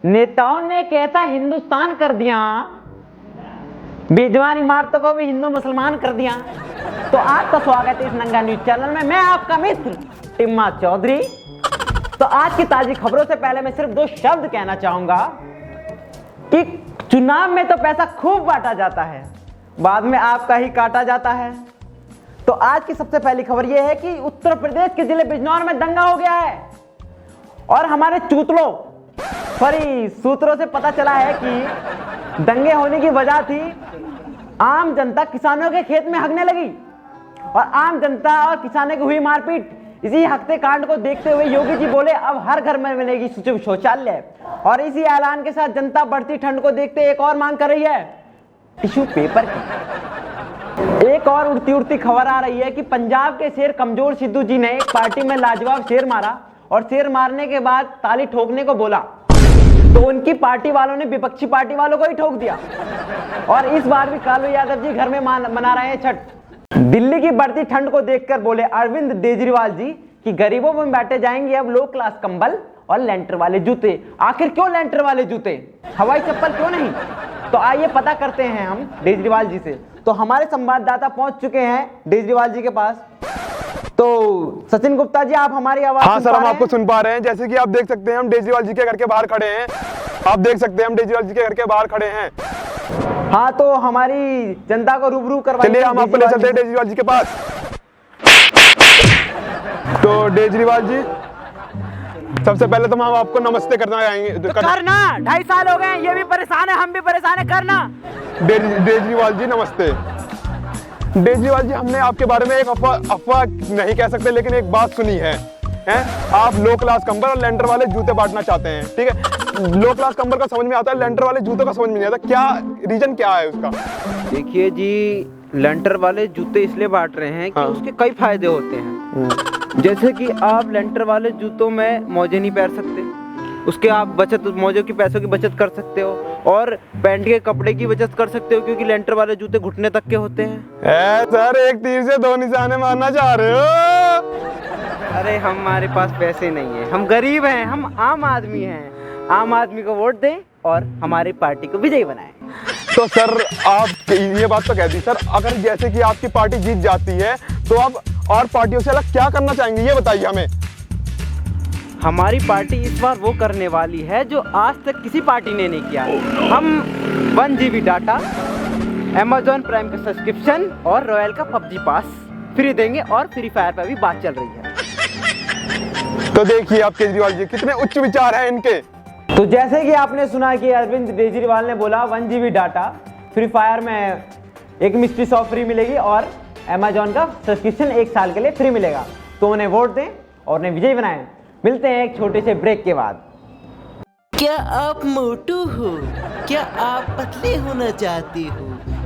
नेताओं ने कैसा हिंदुस्तान कर दिया, बेजवान इमारतों को भी हिंदू मुसलमान कर दिया। तो आपका स्वागत है इस नंगा न्यूज चैनल में। मैं आपका मित्र टिम्मा चौधरी। तो आज की ताजी खबरों से पहले मैं सिर्फ 2 शब्द कहना चाहूंगा कि चुनाव में तो पैसा खूब बांटा जाता है, बाद में आपका ही काटा जाता है। तो आज की सबसे पहली खबर यह है कि उत्तर प्रदेश के जिले बिजनौर में दंगा हो गया है और हमारे चूतलों सूत्रों से पता चला है कि दंगे होने की वजह थी आम जनता किसानों के खेत में हगने लगी और आम जनता और किसानों की हुई मारपीट। इसी हत्याकांड को देखते हुए योगी जी बोले अब हर घर में मिलेगी शौचालय। और इसी ऐलान के साथ जनता बढ़ती ठंड को देखते एक और मांग कर रही है, टिश्यू पेपर की। एक और उड़ती खबर आ रही है कि पंजाब के शेर कमजोर सिद्धू जी ने एक पार्टी में लाजवाब शेर मारा और शेर मारने के बाद ताली ठोकने को बोला तो उनकी पार्टी वालों ने विपक्षी पार्टी वालों को ही ठोक दिया। और इस बार भी कालू यादव जी घर में मना रहे हैं छठ। दिल्ली की बढ़ती ठंड को देखकर बोले अरविंद केजरीवाल जी कि गरीबों में बांटे जाएंगे अब लो क्लास कंबल और लेंटर वाले जूते। आखिर क्यों लेंटर वाले जूते, हवाई चप्पल क्यों नहीं? तो आइए पता करते हैं हम केजरीवाल जी से। तो हमारे संवाददाता पहुंच चुके हैं केजरीवाल जी के पास। तो सचिन गुप्ता जी, आप हमारी आवाज? हाँ सर, हम आपको सुन पा रहे हैं। जैसे कि आप देख सकते हैं हम केजरीवाल जी के घर के बाहर खड़े हैं। आप देख सकते हैं हम केजरीवाल जी के घर के बाहर खड़े हैं। हाँ, तो हमारी जनता को रूबरू करवाइए। चलिए हम आपको ले चलते हैं केजरीवाल जी के पास। तो केजरीवाल जी, सबसे पहले तो हम आपको नमस्ते करना चाहेंगे। तो करना, 2.5 साल हो गए, ये भी परेशान है, हम भी परेशान है, करना। केजरीवाल जी नमस्ते। केजरीवाल जी, हमने आपके बारे में एक अफवाह नहीं कह सकते लेकिन एक बात सुनी है, आप लो क्लास कंबल और लेंटर वाले जूते बांटना चाहते हैं। ठीक है, लो क्लास कंबल का समझ में आता है, लेंटर वाले जूतों का समझ में नहीं आता। क्या रीजन क्या है उसका? देखिए जी, लेंटर वाले जूते इसलिए बांट रहे हैं कि उसके कई फायदे होते हैं। जैसे कि आप लेंटर वाले जूतों में मोजे नहीं पहन सकते, उसके आप मोजों की पैसों की बचत कर सकते हो और पैंट के कपड़े की बचत कर सकते हो क्योंकि लेंटर वाले जूते घुटने तक के होते हैं। सर, एक तीर से 2 निशाने मारना चाह रहे हो? अरे हमारे पास पैसे नहीं है, हम गरीब हैं, हम आम आदमी हैं। आम आदमी को वोट दें और हमारी पार्टी को विजयी बनाएं। तो सर, आप ये बात तो कह दी सर, अगर जैसे कि आपकी पार्टी जीत जाती है तो आप और पार्टियों से अलग क्या करना चाहेंगे, ये बताइए हमें। हमारी पार्टी इस बार वो करने वाली है जो आज तक किसी पार्टी ने नहीं किया। हम 1 GB डाटा, Amazon प्राइम का सब्सक्रिप्शन और रॉयल का PUBG पास फ्री देंगे और फ्री फायर पर भी बात चल रही है। तो देखिए आप केजरीवाल जी, कितने उच्च विचार हैं इनके। तो जैसे कि आपने सुना कि अरविंद केजरीवाल ने बोला 1 GB डाटा, फ्री फायर में एक मिस्ट्री शॉप फ्री मिलेगी और Amazon का सब्सक्रिप्शन 1 साल के लिए फ्री मिलेगा। तो उन्हें वोट दें और उन्हें विजयी बनाएं। मिलते हैं एक छोटे से ब्रेक के बाद। क्या आप मोटू हो? क्या आप पतले होना चाहते हो?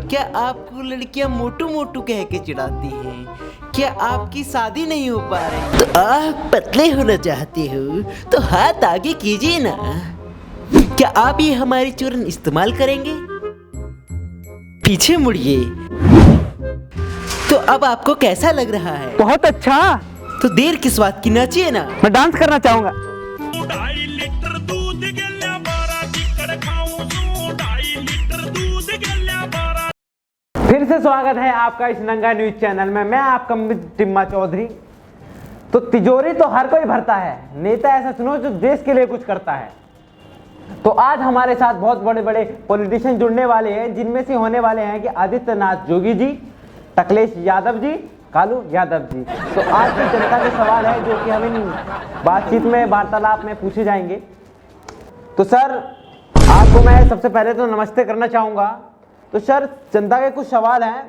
क्या आपको लड़कियां मोटू मोटू कह के चिढ़ाती हैं? क्या आपकी शादी नहीं हो पा रही? तो आप पतले होना चाहते हो तो हाथ आगे कीजिए ना। क्या आप ये हमारी चूर्ण इस्तेमाल करेंगे? पीछे मुड़िए। तो अब आपको कैसा लग रहा है? बहुत अच्छा। तो देर किस बात की, नाचिए ना। मैं डांस करना चाहूंगा। 2.5 लीटर दूध गेल्या 12 चिकड़ खाऊं 2.5 लीटर दूध गेल्या 12। फिर से स्वागत है आपका इस नंगा न्यूज चैनल में। मैं आपका मित्र टिम्मा चौधरी। तो तिजोरी तो हर कोई भरता है, नेता ऐसा चुनो जो देश के लिए कुछ करता है। तो आज हमारे साथ बहुत बड़े बड़े पॉलिटिशियन जुड़ने वाले हैं, जिनमें से होने वाले हैं कि आदित्यनाथ जोगी जी, अखिलेश यादव जी, कालू यादव जी। तो आज की जनता के सवाल है जो कि हम इन बातचीत में, वार्तालाप में पूछे जाएंगे। तो सर, आपको मैं सबसे पहले तो नमस्ते करना चाहूँगा। तो सर, जनता के कुछ सवाल हैं।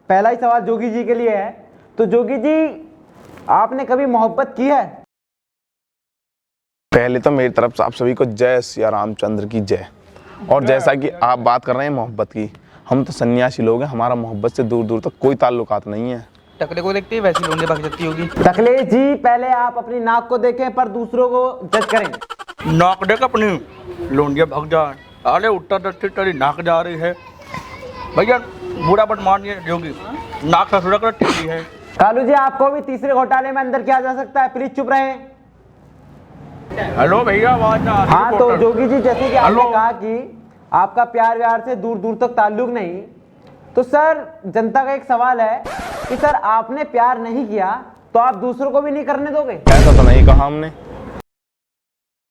पहला ही सवाल जोगी जी के लिए है। तो जोगी जी, आपने कभी मोहब्बत की है? पहले तो मेरी तरफ से आप सभी को जय सिया रामचंद्र की जय। और जैसा कि आप बात कर रहे हैं मोहब्बत की, हम तो सन्यासी लोग हैं, हमारा मोहब्बत से दूर दूर तक कोई ताल्लुकात नहीं है। टकले को देखते ही वैसी लोंडे भाग जाती होगी। अखिलेश जी, पहले आप अपनी नाक को देखें पर दूसरों को जज करें। नाक देख अपनी, लोंडिया भाग जा। अरे उत्तर दक्षिण तेरी नाक जा रही है भैया, बुरा मत मानिए जोगी, नाक से सुरक टिकली है। कालू जी, आपको भी तीसरे घोटाले में अंदर किया जा सकता है, प्लीज चुप रहें। हेलो भैया आवाज ना आ रही हाँ तो रिपोर्टर। जोगी जी, जैसे कि आपने हेलो। कहा कि आपका प्यार व्यार से दूर दूर तक ताल्लुक नहीं, तो सर जनता का एक सवाल है कि सर आपने प्यार नहीं किया तो आप दूसरों को भी नहीं करने दोगे? ऐसा तो नहीं कहा हमने।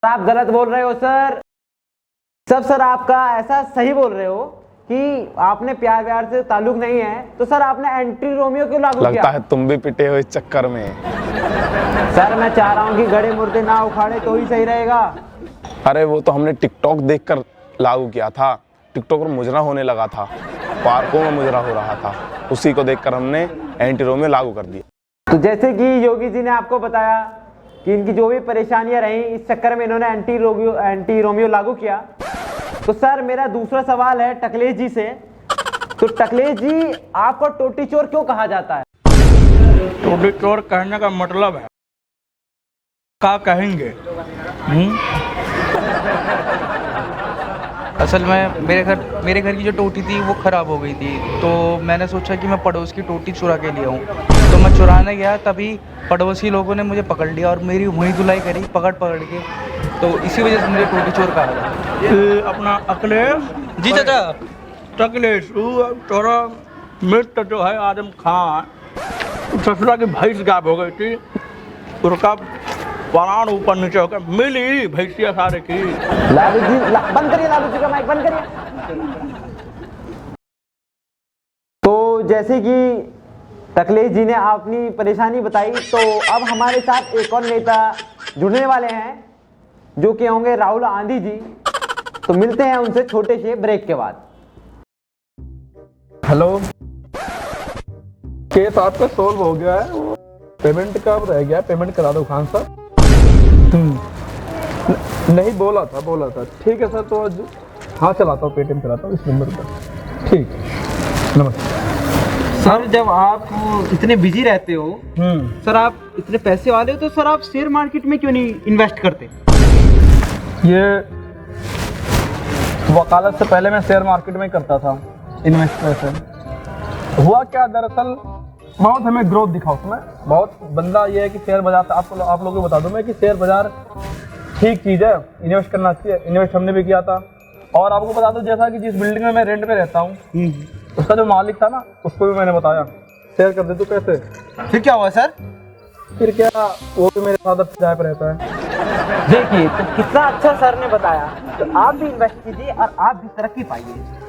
आप गलत बोल रहे हो सर। सब सर आपका ऐसा सही बोल रहे हो कि आपने प्यार व्यार से ताल्लुक नहीं है, तो सर आपने एंटी रोमियो क्यों लागू लगता किया? है तुम भी पिटे हो इस चक्कर में। सर मैं चाह रहा हूँ कि गड़े मुर्दे ना उखाड़े तो ही सही रहेगा। अरे वो तो हमने टिकटॉक देखकर लागू किया था। टिकटॉक पर मुजरा होने लगा था, पार्कों में मुजरा हो रहा था, उसी को देखकर हमने एंटी रोमियो लागू कर दिया। तो जैसे कि योगी जी ने आपको बताया कि इनकी जो भी परेशानियां रहीं, इस चक्कर में इन्होंने एंटी रोमियो लागू किया। तो सर मेरा दूसरा सवाल है टकलेश जी से। तो टकलेश जी, आपको टोटी चोर क्यों कहा जाता है? टोटी चोर कहने का मतलब है क्या कहेंगे? असल में मेरे घर की जो टोटी थी वो ख़राब हो गई थी, तो मैंने सोचा कि मैं पड़ोस की टोटी चुरा के ले आऊँ। तो मैं चुराने गया, तभी पड़ोसी लोगों ने मुझे पकड़ लिया और मेरी वहीं धुलाई करी पकड़ के। तो इसी वजह से मुझे टोटी चोर कहा जाता है। ये अपना अखिलेश जी चाचा। टकलेश तोरा मित्र जो है आजम खान, ससुरा की भैंस गायब हो गई थी, उसका प्राण ऊपर नीचे होकर मिली भैंसिया सारे की। लालू जी बंद करिए, लालू जी का माइक बंद करिए। तो जैसे कि टकलेश जी ने अपनी परेशानी बताई, तो अब हमारे साथ एक और नेता जुड़ने वाले हैं जो कि होंगे राहुल आंधी जी। तो मिलते हैं उनसे छोटे से ब्रेक के बाद। हेलो, केस आपका सोल्व हो गया है। पेमेंट कब रह गया? पेमेंट करा दो खान साहब। नहीं बोला था। ठीक है सर, तो आज हाँ चलाता हूँ, पेटीएम चलाता हूँ इस नंबर पर। ठीक, नमस्ते सर। जब आप इतने बिजी रहते हो, सर आप इतने पैसे वाले हो, तो सर आप शेयर मार्केट में क्यों नहीं इन्वेस्ट करते? ये वकालत से पहले मैं शेयर मार्केट में करता था इन्वेस्ट पैसे। हुआ क्या, दरअसल बहुत हमें ग्रोथ दिखा उसमें। बहुत बंदा ये है कि शेयर बाजार से आप लोगों को बता दूं मैं कि शेयर बाजार ठीक चीज़ है, इन्वेस्ट करना चाहिए। इन्वेस्ट हमने भी किया था। और आपको बता दूं, जैसा कि जिस बिल्डिंग में मैं रेंट पे रहता हूँ, उसका जो मालिक था ना, उसको भी मैंने बताया शेयर कर दे तू पैसे। फिर क्या हुआ सर? फिर क्या, वो भी मेरे साथ अब किराए पर रहता है। देखिए तो कितना अच्छा सर ने बताया। तो आप भी इन्वेस्ट कीजिए और आप भी तरक्की पाइए।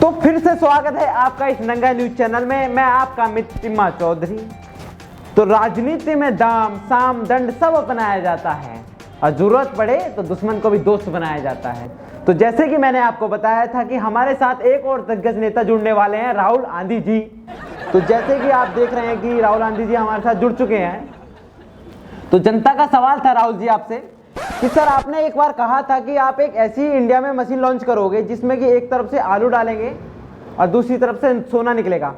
तो फिर से स्वागत है आपका इस नंगा न्यूज चैनल में। मैं आपका मित्र टिम्मा चौधरी। तो राजनीति में दाम साम दंड सब अपनाया जाता है और जरूरत पड़े तो दुश्मन को भी दोस्त बनाया जाता है। तो जैसे कि मैंने आपको बताया था कि हमारे साथ एक और दिग्गज नेता जुड़ने वाले हैं, राहुल आंधी जी। तो जैसे कि आप देख रहे हैं कि राहुल आंधी जी हमारे साथ जुड़ चुके हैं। तो जनता का सवाल था राहुल जी आपसे कि सर आपने एक बार कहा था कि आप एक ऐसी इंडिया में मशीन लॉन्च करोगे जिसमें कि एक तरफ से आलू डालेंगे और दूसरी तरफ से सोना निकलेगा।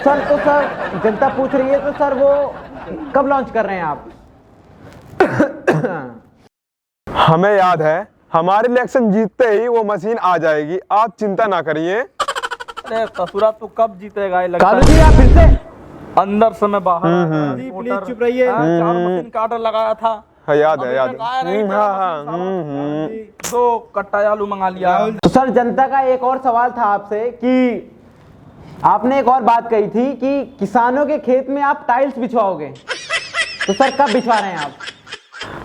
सर तो सर जनता पूछ रही है, तो सर वो कब लॉन्च कर रहे हैं आप? हमें याद है, हमारे इलेक्शन जीतते ही वो मशीन आ जाएगी, आप चिंता ना करिए। अरे ससुरा तू कब जीतेगा कालू जी आप फिर से अंदर से मैं बाहर प्लीज चुप रहिए। 4 मशीन का ऑर्डर लगाया था। हाँ याद है, याद है। हाँ। 2 कट्टा आलू मंगा लिया। तो सर जनता का एक और सवाल था आपसे कि आपने एक और बात कही थी कि किसानों के खेत में आप टाइल्स बिछवाओगे। तो सर कब बिछवा रहे हैं आप?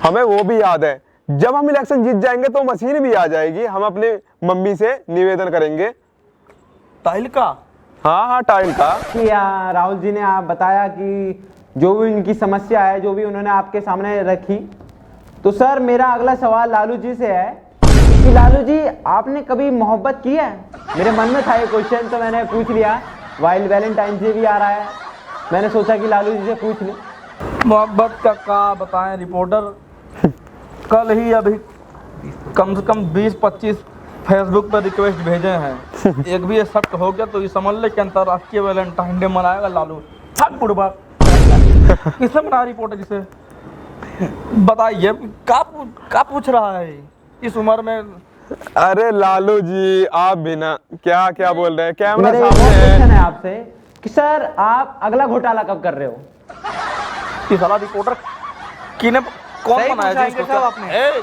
हमें वो भी याद है, जब हम इलेक्शन जीत जाएंगे तो मशीन भी आ जाएगी। हम अपने मम्मी से निवेदन करेंगे टाइल का। हाँ टाइल का। कि राहुल जी ने आप बताया कि जो भी उनकी समस्या है, जो भी उन्होंने आपके सामने रखी। तो सर मेरा अगला सवाल लालू जी से है कि लालू जी आपने कभी मोहब्बत की है? मेरे मन में था ये क्वेश्चन, तो मैंने पूछ लिया। वाइल्ड वैलेंटाइन डे भी आ रहा है, मैंने सोचा कि लालू जी से पूछ लूं। मोहब्बत का बताएं रिपोर्टर। कल ही अभी कम से कम 20-25 फेसबुक पर रिक्वेस्ट भेजे हैं। एक भी एक्सेप्ट हो गया तो ये समझ ले कि अंतर्राष्ट्रीय वैलेंटाइन डे मनाएगा लालू। बुढ़बा किसने बनाया रिपोर्टर? जिसे बताइए क्या पूछ रहा है इस उम्र में? अरे लालू जी आप भी ना क्या बोल रहे हैं, कैमरा मेरा एक और सामने क्वेश्चन है। है आपसे कि सर आप अगला घोटाला कब कर रहे हो? ये साला रिपोर्टर किने कौन सही बनाया पूछा जी साहब आपने। ए,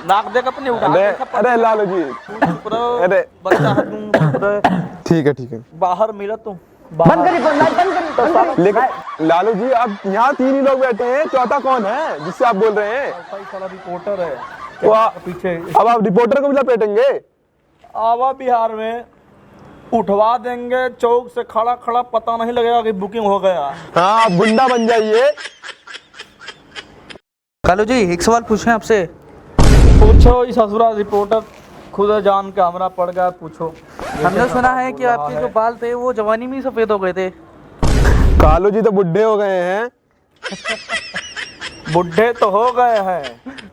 नाक देख अपने उठा अरे के थप्पड़। अरे लालू जी चुप रहो, अरे। बच्चा है तुम, चुप रहो। ठीक है बाहर मिला तुम बंद करिए फोन, लाइट बंद करिए, बंद करिए। लेकिन लालू जी अब यहाँ 3 ही लोग बैठे हैं, चौथा कौन है जिससे आप बोल रहे हैं? सही साला रिपोर्टर है तो पीछे। अब आप रिपोर्टर को भी लपेटेंगे? आवा बिहार में उठवा देंगे चौक से, खड़ा खड़ा पता नहीं लगेगा कि बुकिंग हो गया। हाँ आप गुंडा बन जाइए। कालू जी एक सवाल पूछें आपसे। पूछो, इस ससुरा रिपोर्टर खुद जान के हमरा पड़ गया, पूछो। हमने सुना है कि आपके जो बाल थे वो जवानी में ही सफेद हो गए थे। कालू जी तो बुढ़े हो गए हैं। बुढ़े तो हो गए हैं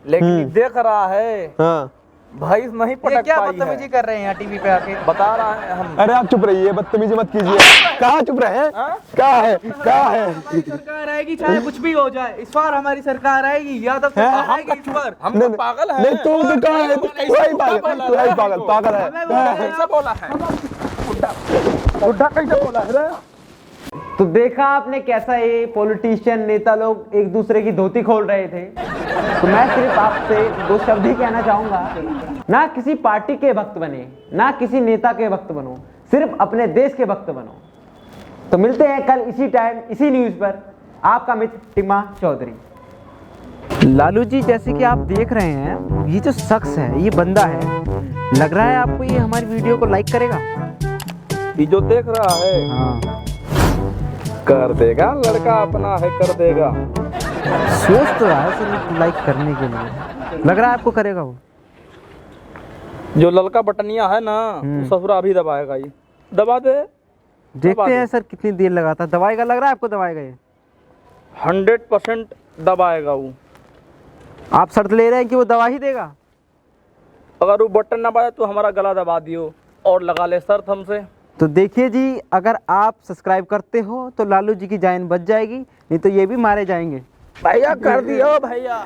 लेकिन देख रहा है हाँ भाई नहीं ये पटक क्या पाई बदतमीजी है। कर रहे हैं यहाँ टीवी पे आके? बता रहा है हम। अरे आप चुप रहिए, बदतमीजी मत कीजिए। कहाँ चुप रहे हैं? क्या है क्या है? सरकार आएगी चाहे कुछ भी हो जाए, इस बार हमारी सरकार आएगी, यादव हैं? सरकार आएगी इस बार। हम तो पागल है। नहीं तू तो कहाँ है? तू ही पागल, तू ही पागल, पागल है। कैसे बोला है? बुढ़ा कैसे बोला है? तो देखा आपने कैसा ये पॉलिटिशियन नेता लोग एक दूसरे की धोती खोल रहे थे। तो मैं सिर्फ आपसे 2 शब्द ही कहना चाहूंगा, ना किसी पार्टी के भक्त बने, ना किसी नेता के भक्त बनो, सिर्फ अपने देश के भक्त बनो। तो मिलते हैं कल इसी टाइम इसी न्यूज पर। आपका मित्र टिम्मा चौधरी। लालू जी जैसे कि आप देख रहे हैं, ये जो शख्स है, ये बंदा है, लग रहा है आपको ये हमारी वीडियो को लाइक करेगा? ये जो देख रहा है हाँ, कर देगा, लड़का अपना है, कर देगा। सोच तो रहा है सिर्फ लाइक करने के लिए, लग रहा है आपको करेगा वो? जो ललका बटनिया है ना, वो ससुरा अभी दबाएगा। ये दबा दे, देखते हैं सर कितनी देर लगाता है। दवाएगा, लग रहा है आपको दवाएगा ये? 100% दबाएगा वो। आप शर्त ले रहे हैं कि वो दवा ही देगा? अगर वो बटन ना दबाए तो हमारा गला दबा दियो और लगा ले शर्त हमसे। तो देखिए जी, अगर आप सब्सक्राइब करते हो तो लालू जी की जान बच जाएगी, नहीं तो ये भी मारे जाएंगे। भैया कर दियो भैया।